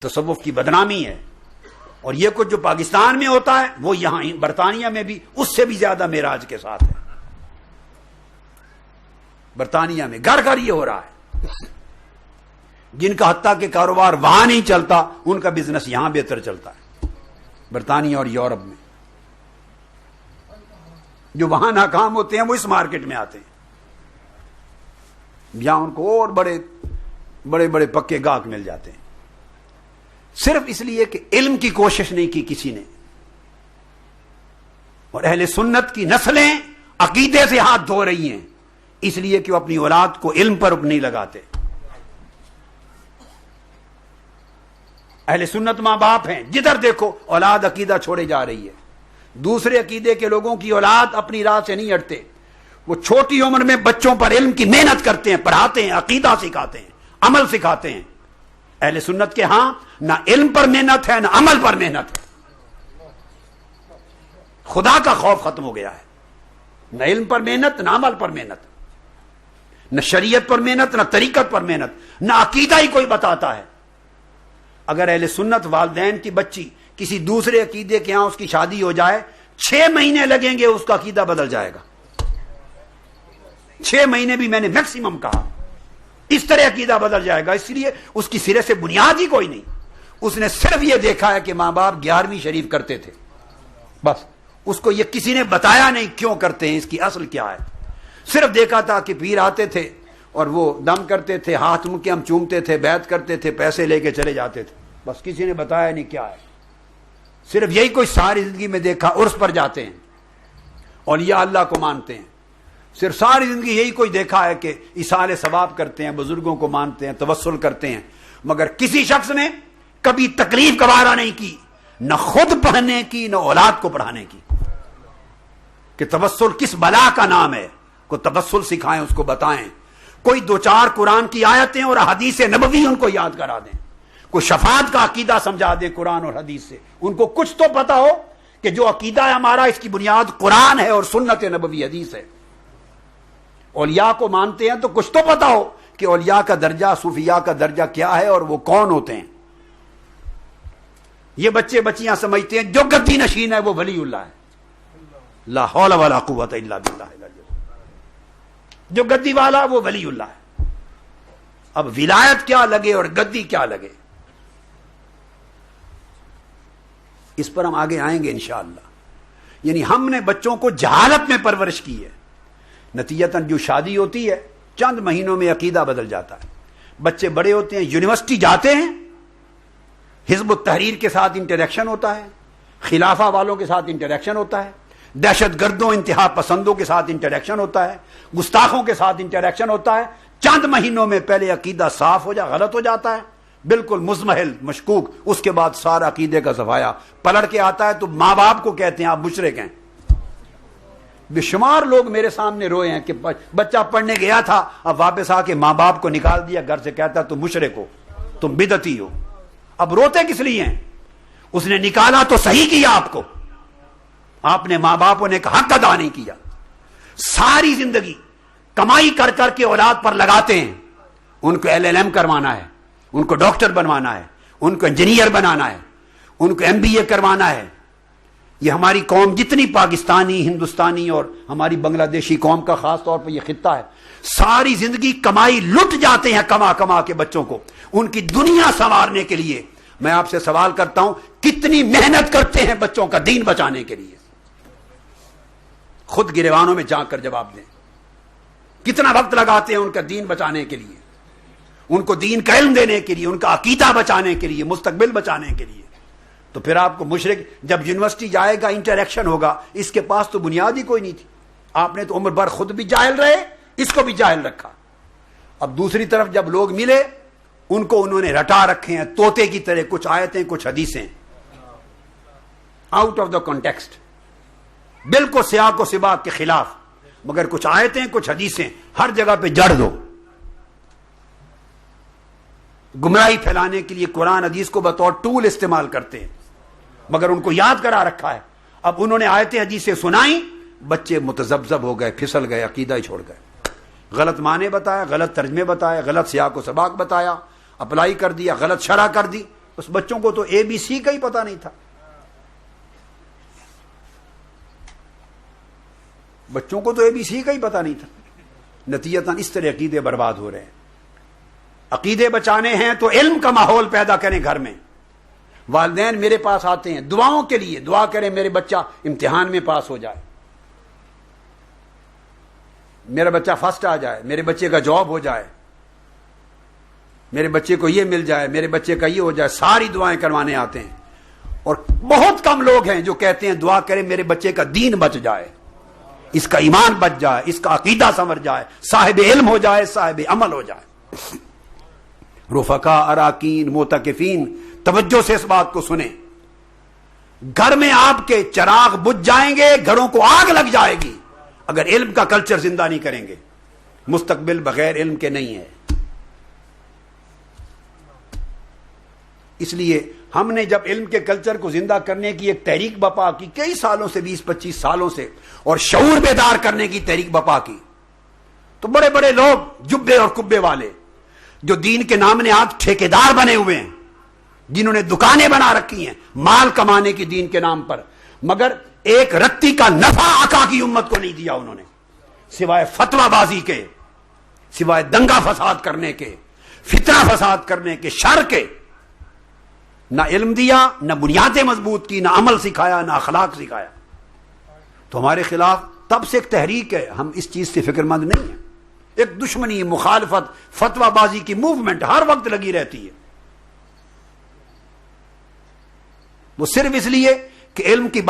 تصوف کی بدنامی ہے. اور یہ کچھ جو پاکستان میں ہوتا ہے وہ یہاں برطانیہ میں بھی اس سے بھی زیادہ معراج کے ساتھ ہے. برطانیہ میں گھر گھر یہ ہو رہا ہے. جن کا حتیٰ کہ کاروبار وہاں نہیں چلتا ان کا بزنس یہاں بہتر چلتا ہے. برطانیہ اور یورپ میں جو وہاں ناکام ہوتے ہیں وہ اس مارکیٹ میں آتے ہیں. یہاں ان کو اور بڑے بڑے پکے گاہک مل جاتے ہیں، صرف اس لیے کہ علم کی کوشش نہیں کی کسی نے. اور اہل سنت کی نسلیں عقیدے سے ہاتھ دھو رہی ہیں اس لیے کہ وہ اپنی اولاد کو علم پر نہیں لگاتے. اہل سنت ماں باپ ہیں، جدھر دیکھو اولاد عقیدہ چھوڑے جا رہی ہے. دوسرے عقیدے کے لوگوں کی اولاد اپنی راہ سے نہیں ہٹتے. وہ چھوٹی عمر میں بچوں پر علم کی محنت کرتے ہیں، پڑھاتے ہیں، عقیدہ سکھاتے ہیں، عمل سکھاتے ہیں. اہل سنت کے ہاں نہ علم پر محنت ہے نہ عمل پر محنت ہے. خدا کا خوف ختم ہو گیا ہے. نہ علم پر محنت نہ عمل پر محنت، نہ شریعت پر محنت نہ طریقت پر محنت، نہ عقیدہ ہی کوئی بتاتا ہے. اگر اہل سنت والدین کی بچی کسی دوسرے عقیدے کے ہاں اس کی شادی ہو جائے 6 مہینے لگیں گے اس کا عقیدہ بدل جائے گا. 6 مہینے بھی میں نے میکسیمم کہا. اس طرح عقیدہ بدل جائے گا. اس لیے اس کی سرے سے بنیاد ہی کوئی نہیں. اس نے صرف یہ دیکھا ہے کہ ماں باپ 11ویں شریف کرتے تھے، بس. اس کو یہ کسی نے بتایا نہیں کیوں کرتے ہیں، اس کی اصل کیا ہے. صرف دیکھا تھا کہ پیر آتے تھے اور وہ دم کرتے تھے، ہاتھ منہ کے ہم چومتے تھے، بیعت کرتے تھے، پیسے لے کے چلے جاتے تھے. بس کسی نے بتایا نہیں کیا ہے. صرف یہی کوئی ساری زندگی میں دیکھا. عرس پر جاتے ہیں، اولیاء اللہ کو مانتے ہیں. صرف ساری زندگی یہی کوئی دیکھا ہے کہ ایصال ثواب کرتے ہیں، بزرگوں کو مانتے ہیں، توسل کرتے ہیں. مگر کسی شخص نے کبھی تکلیف گوارا نہیں کی، نہ خود پڑھنے کی نہ اولاد کو پڑھانے کی. کہ توسل کس بلا کا نام ہے، کو توسل سکھائیں، اس کو بتائیں. کوئی 2-4 قرآن کی آیتیں اور حدیث نبوی ان کو یاد کرا دیں. کوئی شفاعت کا عقیدہ سمجھا دیں قرآن اور حدیث سے. ان کو کچھ تو پتا ہو کہ جو عقیدہ ہے ہمارا اس کی بنیاد قرآن ہے اور سنت نبوی حدیث ہے. اولیاء کو مانتے ہیں تو کچھ تو پتا ہو کہ اولیاء کا درجہ، صوفیاء کا درجہ کیا ہے اور وہ کون ہوتے ہیں. یہ بچے بچیاں سمجھتے ہیں جو گدی نشین ہے وہ ولی اللہ ہے. لا حول ولا قوت الا باللہ. جو گدی والا وہ ولی اللہ ہے. اب ولایت کیا لگے اور گدی کیا لگے، اس پر ہم آگے آئیں گے انشاءاللہ. یعنی ہم نے بچوں کو جہالت میں پرورش کی ہے. نتیجتاً جو شادی ہوتی ہے چند مہینوں میں عقیدہ بدل جاتا ہے. بچے بڑے ہوتے ہیں، یونیورسٹی جاتے ہیں، حزب التحریر کے ساتھ انٹریکشن ہوتا ہے، خلافہ والوں کے ساتھ انٹریکشن ہوتا ہے، دہشت گردوں انتہا پسندوں کے ساتھ انٹریکشن ہوتا ہے، گستاخوں کے ساتھ انٹریکشن ہوتا ہے. چند مہینوں میں پہلے عقیدہ صاف ہو غلط ہو جاتا ہے، بالکل مزمحل مشکوک. اس کے بعد سارا عقیدے کا صفایا پلٹ کے آتا ہے تو ماں باپ کو کہتے ہیں آپ مشرک ہیں. بے شمار لوگ میرے سامنے روئے ہیں کہ بچہ پڑھنے گیا تھا، اب واپس آ کے ماں باپ کو نکال دیا گھر سے، کہتا تم مشرک ہو، تم بدعتی ہو. اب روتے کس لیے ہیں؟ اس نے نکالا تو صحیح کیا آپ کو، آپ نے ماں باپوں نے حق ادا نہیں کیا. ساری زندگی کمائی کر کر کے اولاد پر لگاتے ہیں. ان کو LLM کروانا ہے، ان کو ڈاکٹر بنوانا ہے، ان کو انجینئر بنانا ہے، ان کو MBA کروانا ہے. یہ ہماری قوم جتنی پاکستانی، ہندوستانی اور ہماری بنگلہ دیشی قوم کا خاص طور پہ یہ خطہ ہے، ساری زندگی کمائی لٹ جاتے ہیں کما کما کے بچوں کو ان کی دنیا سنوارنے کے لیے. میں آپ سے سوال کرتا ہوں کتنی محنت کرتے ہیں بچوں کا دین بچانے کے لیے؟ خود گریبانوں میں جا کر جواب دیں. کتنا وقت لگاتے ہیں ان کا دین بچانے کے لیے، ان کو دین کا علم دینے کے لیے، ان کا عقیدہ بچانے کے لیے، مستقبل بچانے کے لیے. تو پھر آپ کو مشرک جب یونیورسٹی جائے گا، انٹریکشن ہوگا، اس کے پاس تو بنیاد ہی کوئی نہیں تھی. آپ نے تو عمر بھر خود بھی جاہل رہے، اس کو بھی جاہل رکھا. اب دوسری طرف جب لوگ ملے ان کو انہوں نے رٹا رکھے ہیں طوطے کی طرح، کچھ آیتیں کچھ حدیثیں آؤٹ آف دا کانٹیکسٹ، بالکل سیاق و سباق کے خلاف. مگر کچھ آیتیں کچھ حدیثیں ہر جگہ پہ جڑ دو. گمراہی پھیلانے کے لیے قرآن حدیث کو بطور ٹول استعمال کرتے ہیں، مگر ان کو یاد کرا رکھا ہے. اب انہوں نے آیتیں حدیثیں سنائیں، بچے متذبذب ہو گئے، پھسل گئے، عقیدہ ہی چھوڑ گئے. غلط معنی بتایا، غلط ترجمے بتایا، غلط سیاق و سباق بتایا، اپلائی کر دیا، غلط شرح کر دی، اس بچوں کو تو ABC کا ہی پتہ نہیں تھا. بچوں کو تو ABC کا ہی پتہ نہیں تھا. نتیجتاً اس طرح عقیدے برباد ہو رہے ہیں. عقیدے بچانے ہیں تو علم کا ماحول پیدا کریں گھر میں. والدین میرے پاس آتے ہیں دعاؤں کے لیے، دعا کریں میرے بچہ امتحان میں پاس ہو جائے، میرا بچہ فرسٹ آ جائے، میرے بچے کا جاب ہو جائے، میرے بچے کو یہ مل جائے، میرے بچے کا یہ ہو جائے. ساری دعائیں کروانے آتے ہیں. اور بہت کم لوگ ہیں جو کہتے ہیں دعا کریں میرے بچے کا دین بچ جائے، اس کا ایمان بچ جائے، اس کا عقیدہ سنور جائے، صاحب علم ہو جائے، صاحب عمل ہو جائے. رفقا، اراکین، معتکفین، توجہ سے اس بات کو سنیں. گھر میں آپ کے چراغ بجھ جائیں گے، گھروں کو آگ لگ جائے گی اگر علم کا کلچر زندہ نہیں کریں گے. مستقبل بغیر علم کے نہیں ہے. اس لیے ہم نے جب علم کے کلچر کو زندہ کرنے کی ایک تحریک بپا کی کئی سالوں سے، 20-25 سالوں سے، اور شعور بیدار کرنے کی تحریک بپا کی، تو بڑے بڑے لوگ جبے اور کبے والے جو دین کے نام نہاد ٹھیکیدار بنے ہوئے ہیں، جنہوں نے دکانیں بنا رکھی ہیں مال کمانے کی دین کے نام پر، مگر ایک رتی کا نفع آقا کی امت کو نہیں دیا انہوں نے، سوائے فتوی بازی کے، سوائے دنگا فساد کرنے کے، فتنہ فساد کرنے کے، شر کے. نہ علم دیا، نہ بنیادیں مضبوط کی، نہ عمل سکھایا، نہ اخلاق سکھایا. تو ہمارے خلاف تب سے ایک تحریک ہے. ہم اس چیز سے فکر مند نہیں ہیں. ایک دشمنی، مخالفت، فتوی بازی کی موومنٹ ہر وقت لگی رہتی ہے. وہ صرف اس لیے کہ علم کی